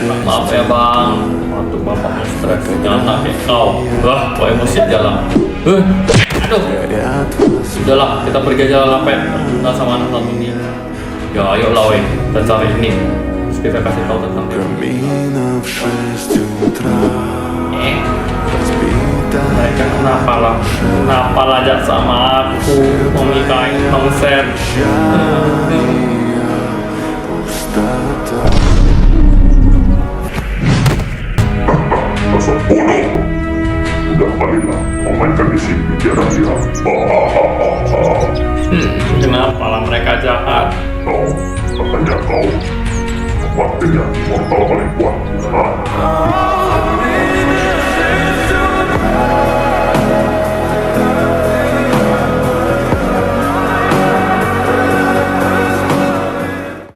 Maaf ya bang, waktu bapaknya stres. Jangan sampai kau. Wah, kau emosi aja lah. Aduh. Udahlah, kita pergi aja lah, Pet. Kita sama anak satu ini. Ya, ayo lah, weh. Kita cari ini. Terus kita kasih tahu tentang dia. Mereka kenapa lah aja sama aku memikahi Bang Sen. Dasar bodoh. Udah kalilah memainkan di sini pikiran dia. Kenapa lah mereka jahat? No, katanya kau tempatnya mortal paling kuat.